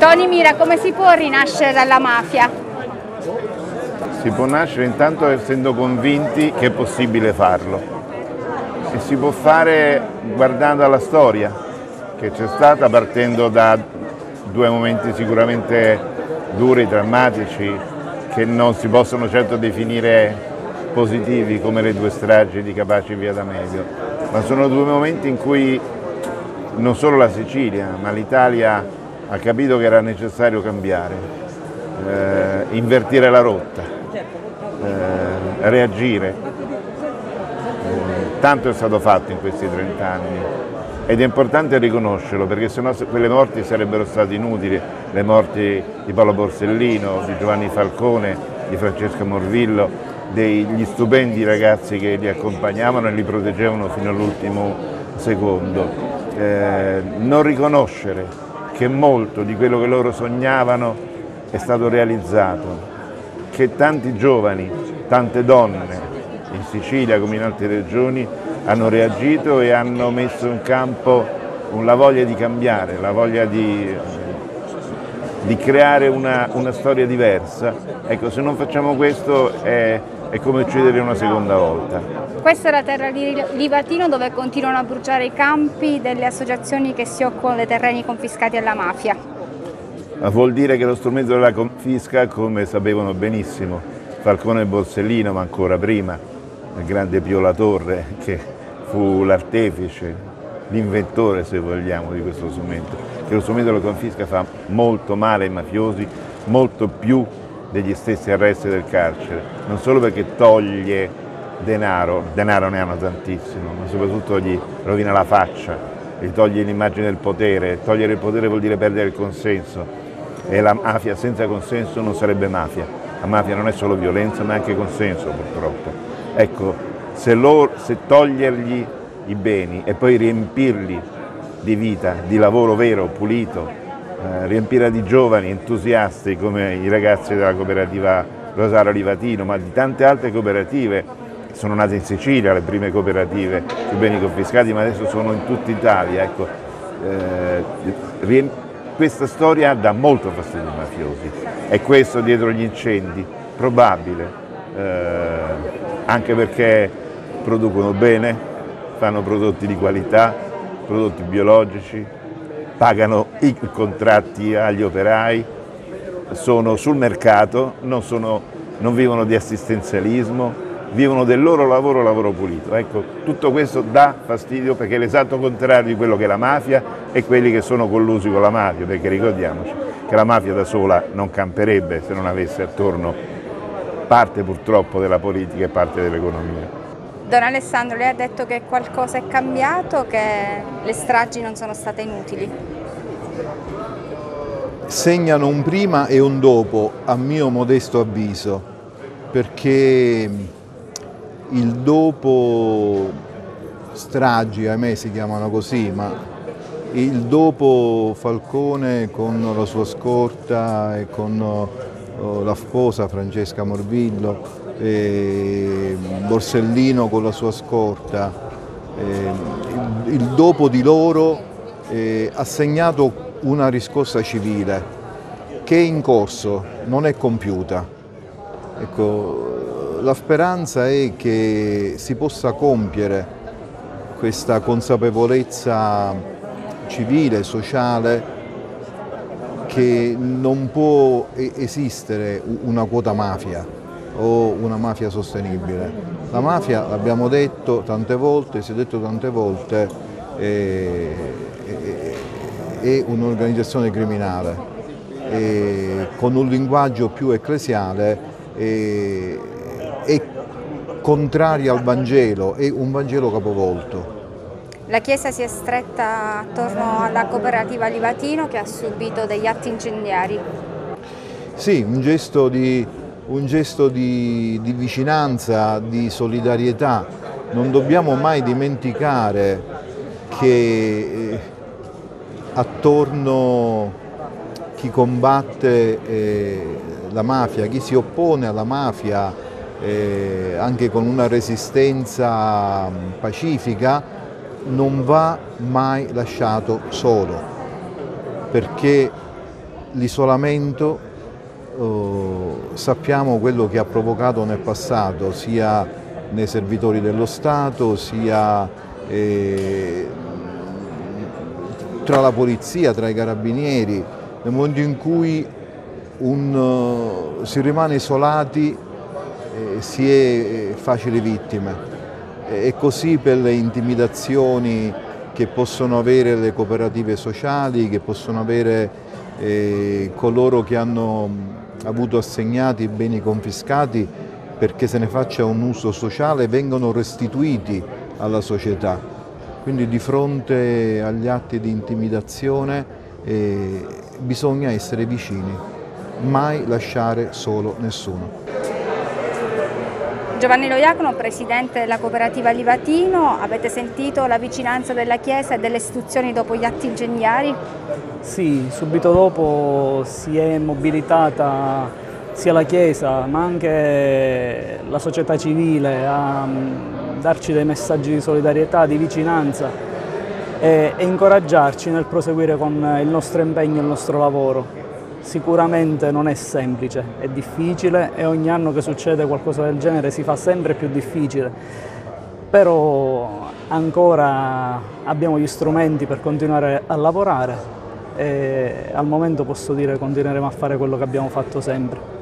Tony Mira, come si può rinascere dalla mafia? Si può nascere intanto essendo convinti che è possibile farlo e si può fare guardando alla storia che c'è stata, partendo da due momenti sicuramente duri, drammatici, che non si possono certo definire positivi come le due stragi di Capaci e Via D'Amelio, ma sono due momenti in cui non solo la Sicilia ma l'Italia ha capito che era necessario cambiare, invertire la rotta, reagire. Tanto è stato fatto in questi 30 anni ed è importante riconoscerlo, perché sennò quelle morti sarebbero state inutili, le morti di Paolo Borsellino, di Giovanni Falcone, di Francesca Morvillo, degli stupendi ragazzi che li accompagnavano e li proteggevano fino all'ultimo secondo. Non riconoscere che molto di quello che loro sognavano è stato realizzato, che tanti giovani, tante donne in Sicilia come in altre regioni hanno reagito e hanno messo in campo la voglia di cambiare, la voglia di creare una storia diversa. Ecco, se non facciamo questo è come uccidere una seconda volta. Questa è la terra di Livatino, dove continuano a bruciare i campi delle associazioni che si occupano dei terreni confiscati alla mafia. Vuol dire che lo strumento della confisca, come sapevano benissimo Falcone e Borsellino, ma ancora prima il grande Pio La Torre, che fu l'artefice, l'inventore se vogliamo di questo strumento, che lo strumento della confisca fa molto male ai mafiosi, molto più degli stessi arresti del carcere, non solo perché toglie denaro ne hanno tantissimo, ma soprattutto gli rovina la faccia, gli toglie l'immagine del potere. Togliere il potere vuol dire perdere il consenso e la mafia senza consenso non sarebbe mafia. La mafia non è solo violenza ma anche consenso, purtroppo. Ecco, se togliergli i beni e poi riempirli di vita, di lavoro vero, pulito, riempire di giovani entusiasti come i ragazzi della cooperativa Rosario Livatino, ma di tante altre cooperative. Sono nate in Sicilia le prime cooperative sui beni confiscati, ma adesso sono in tutta Italia. Ecco, questa storia dà molto fastidio ai mafiosi. È questo dietro gli incendi? Probabile, anche perché producono bene, fanno prodotti di qualità, prodotti biologici, pagano i contratti agli operai, sono sul mercato, non vivono di assistenzialismo, vivono del loro lavoro pulito. Ecco, tutto questo dà fastidio perché è l'esatto contrario di quello che è la mafia e quelli che sono collusi con la mafia, perché ricordiamoci che la mafia da sola non camperebbe se non avesse attorno parte purtroppo della politica e parte dell'economia. Don Alessandro, lei ha detto che qualcosa è cambiato, che le stragi non sono state inutili. Segnano un prima e un dopo, a mio modesto avviso, perché il dopo stragi, ahimè si chiamano così, ma il dopo Falcone con la sua scorta e con la sposa Francesca Morvillo, Borsellino con la sua scorta, il dopo di loro ha segnato una riscossa civile che è in corso, non è compiuta. Ecco, la speranza è che si possa compiere questa consapevolezza civile, sociale, che non può esistere una quota mafia o una mafia sostenibile. La mafia, l'abbiamo detto tante volte, si è detto tante volte, è un'organizzazione criminale, con un linguaggio più ecclesiale, è contraria al Vangelo, è un Vangelo capovolto. La Chiesa si è stretta attorno alla cooperativa Livatino che ha subito degli atti incendiari. Sì, un gesto di vicinanza, di solidarietà. Non dobbiamo mai dimenticare che attorno chi combatte la mafia, chi si oppone alla mafia anche con una resistenza pacifica, non va mai lasciato solo, perché l'isolamento sappiamo quello che ha provocato nel passato, sia nei servitori dello Stato, sia tra la polizia, tra i carabinieri. Nel momento in cui si rimane isolati si è facili vittime. E così per le intimidazioni che possono avere le cooperative sociali, che possono avere coloro che hanno avuto assegnati beni confiscati perché se ne faccia un uso sociale, vengono restituiti alla società. Quindi di fronte agli atti di intimidazione bisogna essere vicini, mai lasciare solo nessuno. Giovanni Loiacono, presidente della cooperativa Livatino, avete sentito la vicinanza della Chiesa e delle istituzioni dopo gli atti incendiari? Sì, subito dopo si è mobilitata sia la Chiesa ma anche la società civile a darci dei messaggi di solidarietà, di vicinanza e incoraggiarci nel proseguire con il nostro impegno e il nostro lavoro. Sicuramente non è semplice, è difficile e ogni anno che succede qualcosa del genere si fa sempre più difficile, però ancora abbiamo gli strumenti per continuare a lavorare e al momento posso dire che continueremo a fare quello che abbiamo fatto sempre.